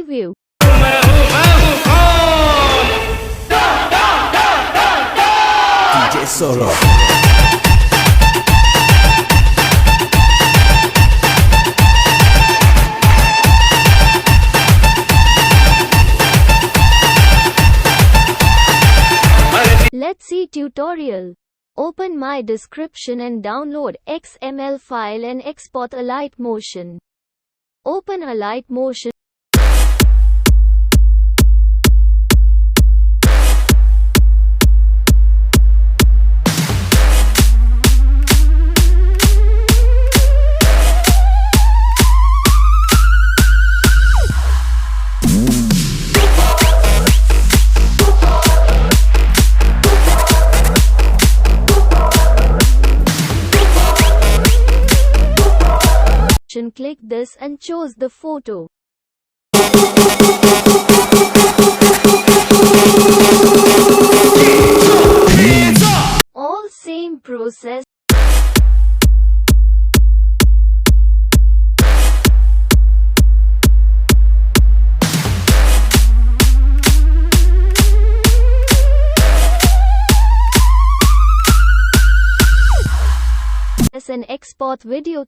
review. DJ Solo. Let's see tutorial. Open my description and download XML file and export ALIGHTMOTION. Open ALIGHTMOTIOn. Click this and choose the photo. All same process. And export video.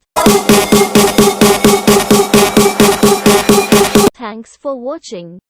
Thanks for watching.